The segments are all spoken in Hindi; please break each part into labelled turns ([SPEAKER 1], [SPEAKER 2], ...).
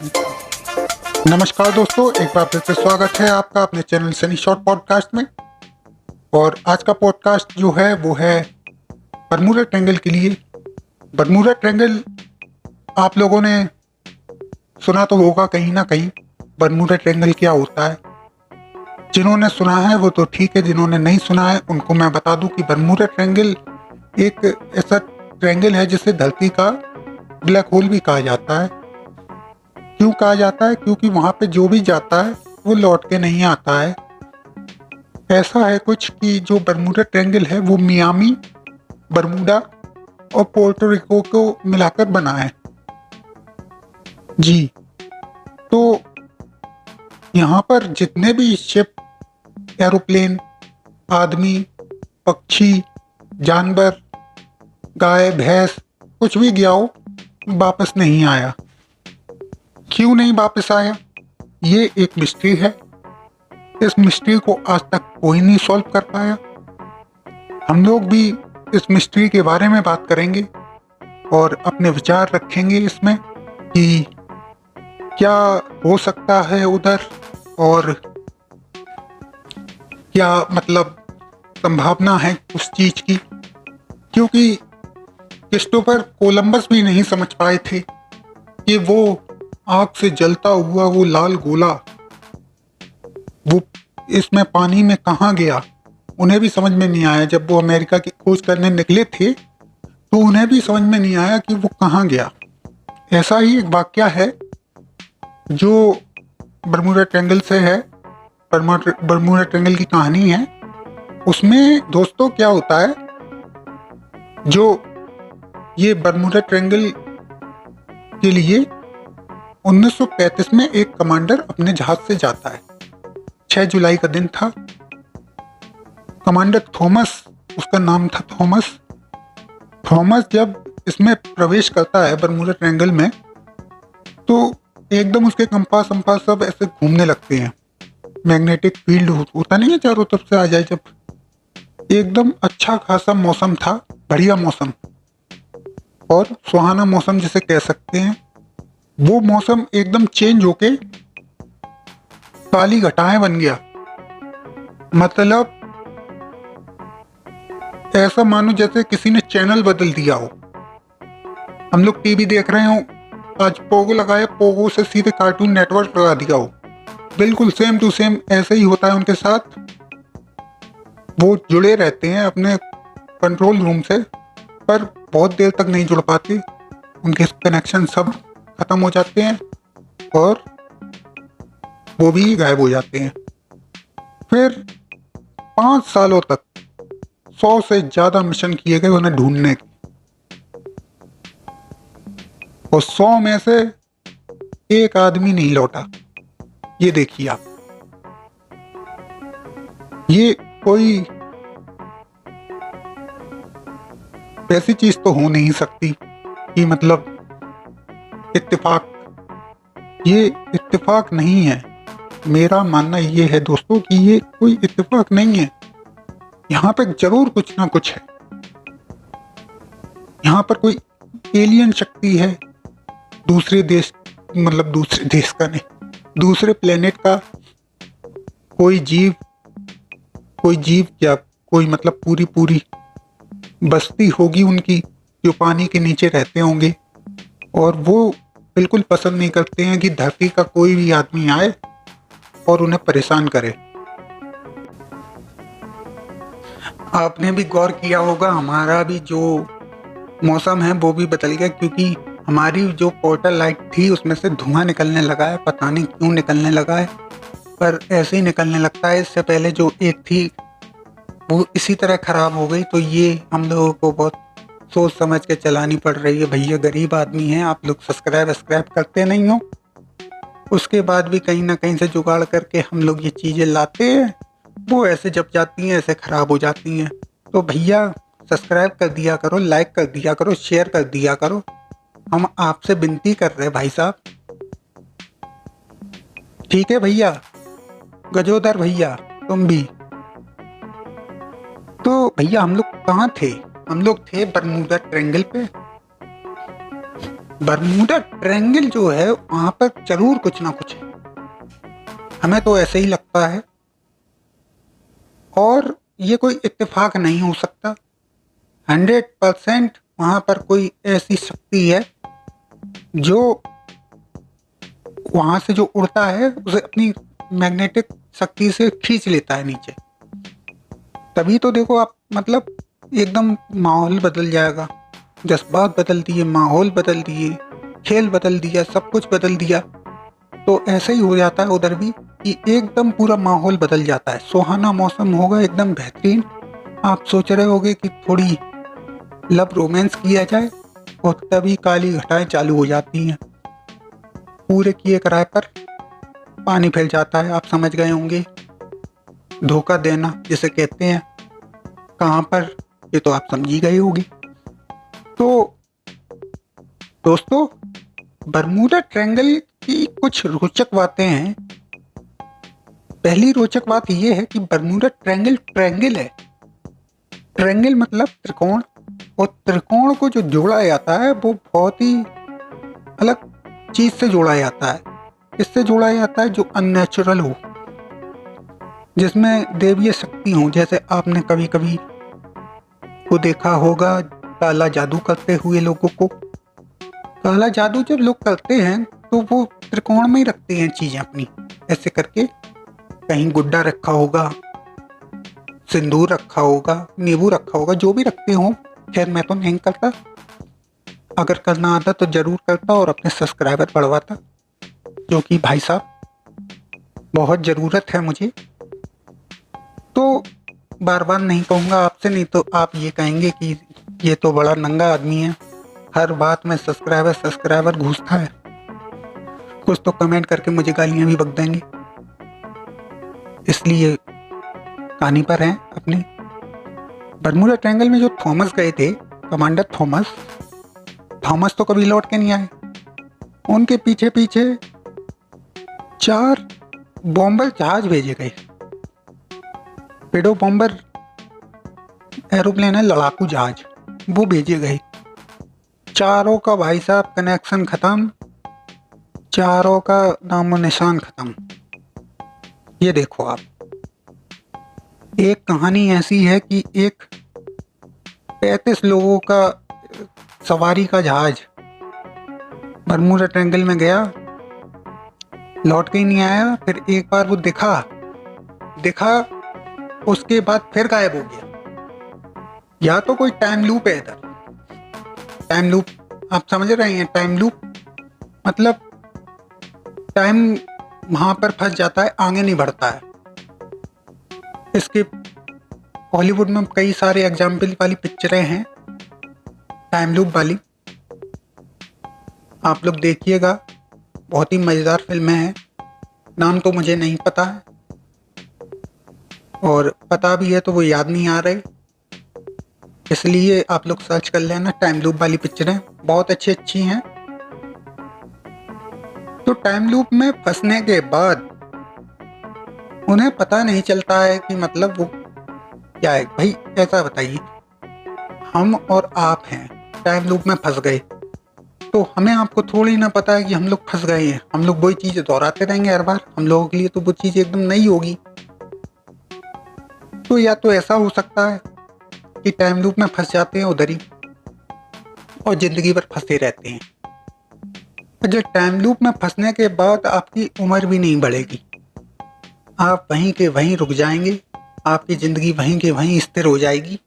[SPEAKER 1] नमस्कार दोस्तों, एक बार फिर से स्वागत है आपका अपने चैनल सनी शॉर्ट पॉडकास्ट में। और आज का पॉडकास्ट जो है वो है बरमूडा ट्रायंगल के लिए। बरमूडा ट्रायंगल आप लोगों ने सुना तो होगा कहीं ना कहीं। बरमूडा ट्रायंगल क्या होता है, जिन्होंने सुना है वो तो ठीक है, जिन्होंने नहीं सुना है उनको मैं बता दूं कि बरमूडा ट्रायंगल एक ऐसा ट्रायंगल है जिसे धरती का ब्लैक होल भी कहा जाता है। क्यों कहा जाता है? क्योंकि वहां पे जो भी जाता है वो लौट के नहीं आता है। ऐसा है कुछ कि जो बरमूडा ट्रायंगल है वो मियामी, बरमूडा और पोर्टो रिको को मिलाकर बना है जी। तो यहाँ पर जितने भी शिप, एरोप्लेन, आदमी, पक्षी, जानवर, गाय, भैंस, कुछ भी गया हो, वापस नहीं आया। क्यों नहीं वापस आया, ये एक मिस्ट्री है। इस मिस्ट्री को आज तक कोई नहीं सॉल्व कर पाया। हम लोग भी इस मिस्ट्री के बारे में बात करेंगे और अपने विचार रखेंगे इसमें कि क्या हो सकता है उधर, और क्या मतलब संभावना है उस चीज की। क्योंकि क्रिस्टोफर कोलंबस भी नहीं समझ पाए थे कि वो आग से जलता हुआ वो लाल गोला वो इसमें पानी में कहाँ गया। उन्हें भी समझ में नहीं आया। जब वो अमेरिका की खोज करने निकले थे तो उन्हें भी समझ में नहीं आया कि वो कहाँ गया। ऐसा ही एक वाकया है जो बरमूडा ट्रायंगल से है, बरमूडा ट्रायंगल की कहानी है। उसमें दोस्तों क्या होता है, जो ये बरमूडा ट्रायंगल के लिए 1935 में एक कमांडर अपने जहाज से जाता है। 6 जुलाई का दिन था। कमांडर थॉमस, उसका नाम था थॉमस जब इसमें प्रवेश करता है बरमूडा ट्रायंगल में, तो एकदम उसके कंपास सब ऐसे घूमने लगते हैं। मैग्नेटिक फील्ड होता नहीं है चारों तरफ से आ जाए जब। एकदम अच्छा खासा मौसम था, बढ़िया मौसम और सुहाना मौसम जिसे कह सकते हैं। वो मौसम एकदम चेंज होके काली घटाएं बन गया। मतलब ऐसा मानो जैसे किसी ने चैनल बदल दिया हो। हम लोग टीवी देख रहे हो, आज पोगो लगाया, पोगो से सीधे कार्टून नेटवर्क लगा दिया हो। बिल्कुल सेम टू सेम ऐसे ही होता है उनके साथ। वो जुड़े रहते हैं अपने कंट्रोल रूम से, पर बहुत देर तक नहीं जुड़ पाते। उनके कनेक्शन सब खत्म हो जाते हैं और वो भी गायब हो जाते हैं। फिर 5 सालों तक 100 से ज्यादा मिशन किए गए उन्हें ढूंढने के, और 100 में से एक आदमी नहीं लौटा। ये देखिए आप, ये कोई ऐसी चीज तो हो नहीं सकती कि मतलब इत्तेफाक। ये इत्तेफाक नहीं है। मेरा मानना ये है दोस्तों कि ये कोई इत्तेफाक नहीं है। यहाँ पे जरूर कुछ ना कुछ है। यहाँ पर कोई एलियन शक्ति है, दूसरे देश, मतलब दूसरे देश का नहीं, दूसरे प्लेनेट का कोई जीव या कोई मतलब पूरी बस्ती होगी उनकी, जो पानी के नीचे रहते होंगे। और वो बिल्कुल पसंद नहीं करते हैं कि धरती का कोई भी आदमी आए और उन्हें परेशान करे। आपने भी गौर किया होगा, हमारा भी जो मौसम है वो भी बदल गया, क्योंकि हमारी जो पोर्टल लाइट थी उसमें से धुआं निकलने लगा है। पता नहीं क्यों निकलने लगा है, पर ऐसे ही निकलने लगता है। इससे पहले जो एक थी वो इसी तरह खराब हो गई। तो ये हम लोगों को बहुत सोच समझ के चलानी पड़ रही है। भैया गरीब आदमी हैं, आप लोग सब्सक्राइब करते नहीं हो। उसके बाद भी कहीं ना कहीं से जुगाड़ करके हम लोग ये चीज़ें लाते हैं, वो ऐसे जब जाती हैं ऐसे खराब हो जाती हैं। तो भैया सब्सक्राइब कर दिया करो, लाइक कर दिया करो, शेयर कर दिया करो। हम आपसे विनती कर रहे हैं भाई साहब। ठीक है भैया, गजोदर भैया तुम भी। तो भैया हम लोग कहाँ थे? हम लोग थे बरमूडा ट्रायंगल पे। बर्मुडा ट्रायंगल जो है वहां पर जरूर कुछ ना कुछ है, हमें तो ऐसे ही लगता है। और ये कोई इत्तेफाक नहीं हो सकता। 100% वहां पर कोई ऐसी शक्ति है जो वहां से जो उड़ता है उसे अपनी मैग्नेटिक शक्ति से खींच लेता है नीचे। तभी तो देखो आप, मतलब एकदम माहौल बदल जाएगा, जज्बात बदल दिए, माहौल बदल दिए, खेल बदल दिया, सब कुछ बदल दिया। तो ऐसे ही हो जाता है उधर भी कि एकदम पूरा माहौल बदल जाता है, सुहाना मौसम होगा एकदम बेहतरीन। आप सोच रहे होगे कि थोड़ी लव रोमांस किया जाए, और तभी काली घटाएं चालू हो जाती हैं। पूरे किए किराए पर पानी फैल जाता है। आप समझ गए होंगे, धोखा देना जिसे कहते हैं, कहाँ पर, ये तो आप समझ ही गए होंगे। तो दोस्तों, बर्मुडा ट्रायंगल की कुछ रोचक बातें हैं। पहली रोचक बात यह है कि बर्मुडा ट्रायंगल ट्रायंगल है। ट्रायंगल मतलब त्रिकोण, और त्रिकोण को जो जोड़ा जाता है वो बहुत ही अलग चीज से जोड़ा जाता है। इससे जोड़ा जाता है जो अननेचुरल हो, जिसमें देवीय शक्ति हो। जैसे आपने कभी कभी को देखा होगा काला जादू करते हुए लोगों को। काला जादू जब लोग करते हैं तो वो त्रिकोण में ही रखते हैं चीजें अपनी, ऐसे करके। कहीं गुड्डा रखा होगा, सिंदूर रखा होगा, नींबू रखा होगा, जो भी रखते हो। खैर मैं तो नहीं करता, अगर करना आता तो जरूर करता और अपने सब्सक्राइबर बढ़वाता, जो कि भाई साहब बहुत ज़रूरत है मुझे। तो बार बार नहीं कहूँगा आपसे, नहीं तो आप ये कहेंगे कि ये तो बड़ा नंगा आदमी है, हर बात में सब्सक्राइबर सब्सक्राइबर घुसता है। कुछ तो कमेंट करके मुझे गालियाँ भी बक देंगे, इसलिए कहानी पर हैं अपनी। बर्मुडा ट्रायंगल में जो थॉमस गए थे, कमांडर थॉमस, थॉमस तो कभी लौट के नहीं आए। उनके पीछे पीछे 4 बॉम्बर जहाज भेजे गए। पेडो बॉम्बर एरोप्लेन है, लड़ाकू जहाज, वो भेजे गए। चारों का भाई साहब कनेक्शन खत्म, चारों का नामो निशान खत्म। ये देखो आप, एक कहानी ऐसी है कि एक 35 लोगों का सवारी का जहाज बर्मुडा ट्रायंगल में गया, लौट के ही नहीं आया। फिर एक बार वो दिखा, उसके बाद फिर गायब हो गया। या तो कोई टाइम लूप है इधर। टाइम लूप आप समझ रहे हैं? टाइम लूप मतलब टाइम वहां पर फंस जाता है, आगे नहीं बढ़ता है। इसके हॉलीवुड में कई सारे एग्जाम्पल वाली पिक्चरें हैं टाइम लूप वाली, आप लोग देखिएगा, बहुत ही मज़ेदार फिल्में हैं। नाम तो मुझे नहीं पता है, और पता भी है तो वो याद नहीं आ रहे, इसलिए आप लोग सर्च कर लेना। टाइम लूप वाली पिक्चरें बहुत अच्छी अच्छी हैं। तो टाइम लूप में फंसने के बाद उन्हें पता नहीं चलता है कि मतलब वो क्या है। भाई ऐसा बताइए, हम और आप हैं, टाइम लूप में फंस गए, तो हमें आपको थोड़ी ना पता है कि हम लोग फंस गए हैं। हम लोग वही चीज़ दोहराते रहेंगे हर बार, हम लोगों के लिए तो वो चीज़ एकदम नई होगी। तो या तो ऐसा हो सकता है कि टाइम लूप में फंस जाते हैं उधर ही, और ज़िंदगी भर फंसे रहते हैं। जो टाइम लूप में फंसने के बाद आपकी उम्र भी नहीं बढ़ेगी, आप वहीं के वहीं रुक जाएंगे, आपकी ज़िंदगी वहीं के वहीं स्थिर हो जाएगी,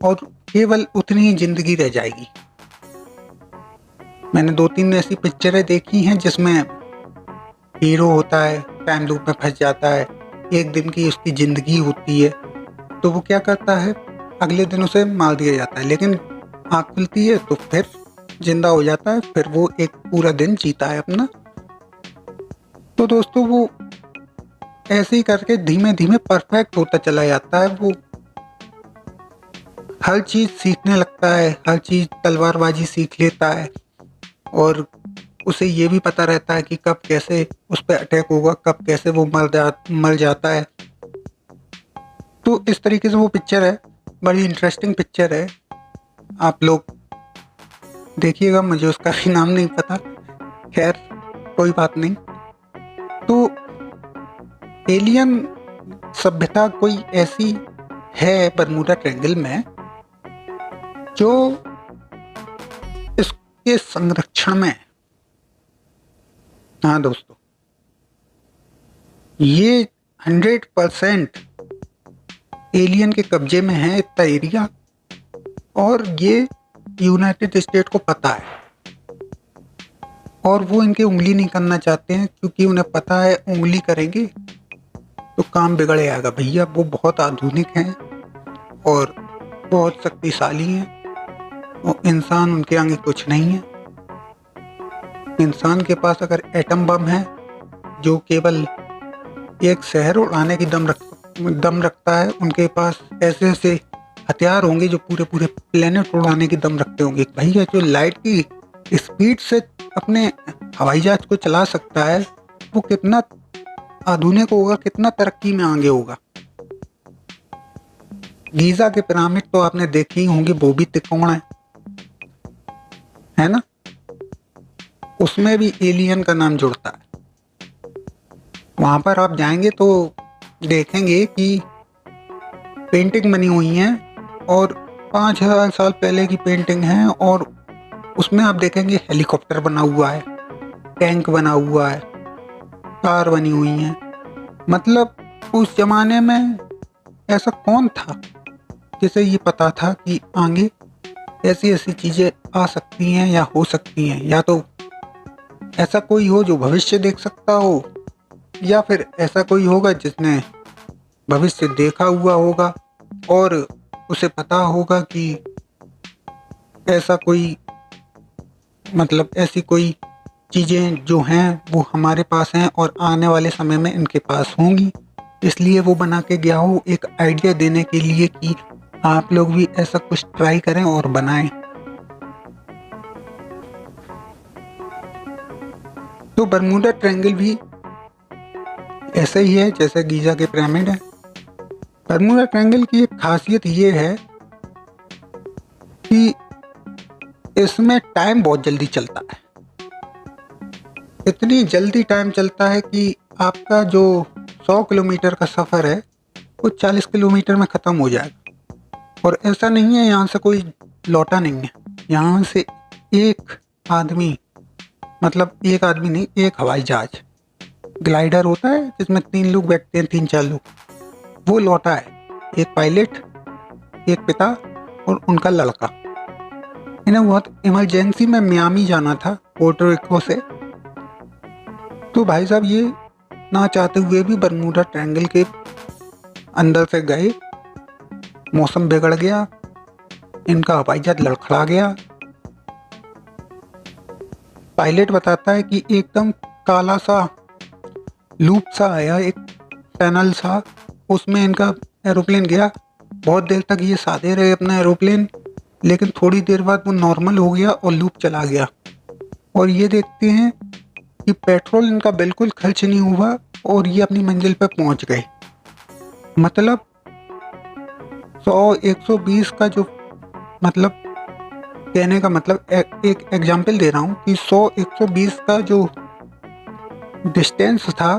[SPEAKER 1] और केवल उतनी ही ज़िंदगी रह जाएगी। मैंने 2-3 ऐसी पिक्चरें देखी हैं जिसमें हीरो होता है, टाइम लूप में फंस जाता है, एक दिन की उसकी ज़िंदगी होती है, तो वो क्या करता है, अगले दिन उसे मार दिया जाता है, लेकिन आँख खुलती है तो फिर जिंदा हो जाता है, फिर वो एक पूरा दिन जीता है अपना। तो दोस्तों, वो ऐसे ही करके धीमे धीमे परफेक्ट होता चला जाता है। वो हर चीज़ सीखने लगता है, हर चीज़ तलवारबाजी सीख लेता है, और उसे ये भी पता रहता है कि कब कैसे उस पर अटैक होगा, कब कैसे वो मर जाता है। तो इस तरीके से वो पिक्चर है, बड़ी इंटरेस्टिंग पिक्चर है। आप लोग देखिएगा, मुझे उसका भी नाम नहीं पता, खैर कोई बात नहीं। तो एलियन सभ्यता कोई ऐसी है बरमूडा ट्रायंगल में जो इसके संरक्षण में। हाँ दोस्तों, ये 100% एलियन के कब्जे में है इतना एरिया, और ये यूनाइटेड स्टेट को पता है, और वो इनकी उंगली नहीं करना चाहते हैं, क्योंकि उन्हें पता है उंगली करेंगे तो काम बिगड़ जाएगा। भैया वो बहुत आधुनिक हैं और बहुत शक्तिशाली हैं, और इंसान उनके आगे कुछ नहीं है। इंसान के पास अगर एटम बम है जो केवल एक शहर उड़ाने की दम रखता है, उनके पास ऐसे ऐसे हथियार होंगे जो पूरे पूरे प्लेनेट उड़ाने की दम रखते होंगे। भैया जो लाइट की स्पीड से अपने हवाई जहाज को चला सकता है, वो कितना आधुनिक होगा, कितना तरक्की में आगे होगा। गीजा के पिरामिड तो आपने देखे ही होंगे, वो भी त्रिकोण है ना, उसमें भी एलियन का नाम जुड़ता है। वहां पर आप जाएंगे तो देखेंगे कि पेंटिंग बनी हुई है, और 5000 साल पहले की पेंटिंग है, और उसमें आप देखेंगे हेलीकॉप्टर बना हुआ है, टैंक बना हुआ है, कार बनी हुई है। मतलब उस जमाने में ऐसा कौन था जिसे ये पता था कि आगे ऐसी ऐसी चीजें आ सकती हैं या हो सकती हैं। या तो ऐसा कोई हो जो भविष्य देख सकता हो, या फिर ऐसा कोई होगा जिसने भविष्य देखा हुआ होगा और उसे पता होगा कि ऐसा कोई, मतलब ऐसी कोई चीज़ें जो हैं वो हमारे पास हैं और आने वाले समय में इनके पास होंगी, इसलिए वो बना के गया हो एक आइडिया देने के लिए कि आप लोग भी ऐसा कुछ ट्राई करें और बनाएं। तो बरमूडा ट्रायंगल भी ऐसा ही है जैसे गीजा के पिरामिड है। बरमूडा ट्रायंगल की एक खासियत ये है कि इसमें टाइम बहुत जल्दी चलता है। इतनी जल्दी टाइम चलता है कि आपका जो 100 किलोमीटर का सफ़र है वो 40 किलोमीटर में ख़त्म हो जाएगा। और ऐसा नहीं है यहाँ से कोई लौटा नहीं है, यहाँ से एक आदमी, मतलब एक आदमी नहीं, एक हवाई जहाज ग्लाइडर होता है जिसमें 3 लोग बैठते हैं, 3-4 लोग, वो लौटा है। एक पायलट, एक पिता और उनका लड़का। इन्हें बहुत इमरजेंसी में मियामी जाना था पोर्टो रिको से। तो भाई साहब ये ना चाहते हुए भी बरमूडा ट्रायंगल के अंदर से गए, मौसम बिगड़ गया, इनका हवाई जहाज लड़खड़ा गया। पायलट बताता है कि एकदम काला सा लूप सा आया, एक टनल सा, उसमें इनका एरोप्लेन गया। बहुत देर तक ये साधे रहे अपना एरोप्लेन, लेकिन थोड़ी देर बाद वो नॉर्मल हो गया और लूप चला गया। और ये देखते हैं कि पेट्रोल इनका बिल्कुल खर्च नहीं हुआ और ये अपनी मंजिल पर पहुंच गए। मतलब 100-120 का जो, मतलब कहने का मतलब एक एग्जाम्पल दे रहा हूँ कि 100-120 का जो डिस्टेंस था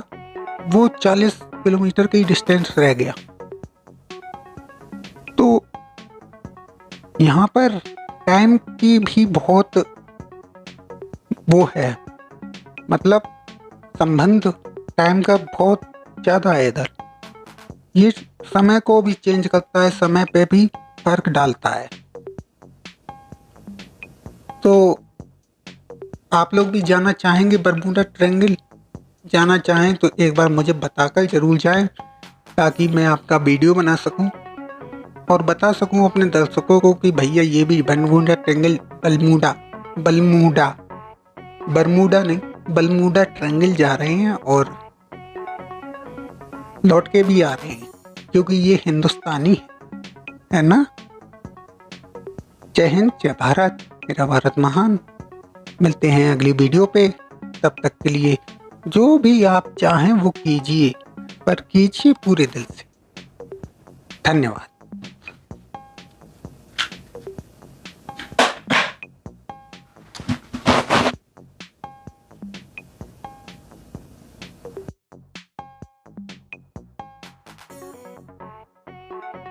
[SPEAKER 1] वो 40 किलोमीटर की डिस्टेंस रह गया। तो यहाँ पर टाइम की भी बहुत वो है, मतलब संबंध टाइम का बहुत ज़्यादा है इधर। ये समय को भी चेंज करता है, समय पे भी फर्क डालता है। तो आप लोग भी जाना चाहेंगे बरमूडा ट्रायंगल, जाना चाहें तो एक बार मुझे बताकर जरूर जाएं, ताकि मैं आपका वीडियो बना सकूं और बता सकूं अपने दर्शकों को कि भैया ये भी बरमूडा ट्रायंगल, बरमूडा नहीं, बरमूडा ट्रायंगल जा रहे हैं और लौट के भी आ रहे हैं, क्योंकि ये हिंदुस्तानी है ना। जय हिंद, जय भारत, मेरा भारत महान। मिलते हैं अगली वीडियो पे, तब तक के लिए जो भी आप चाहें वो कीजिए, पर कीजिए पूरे दिल से। धन्यवाद।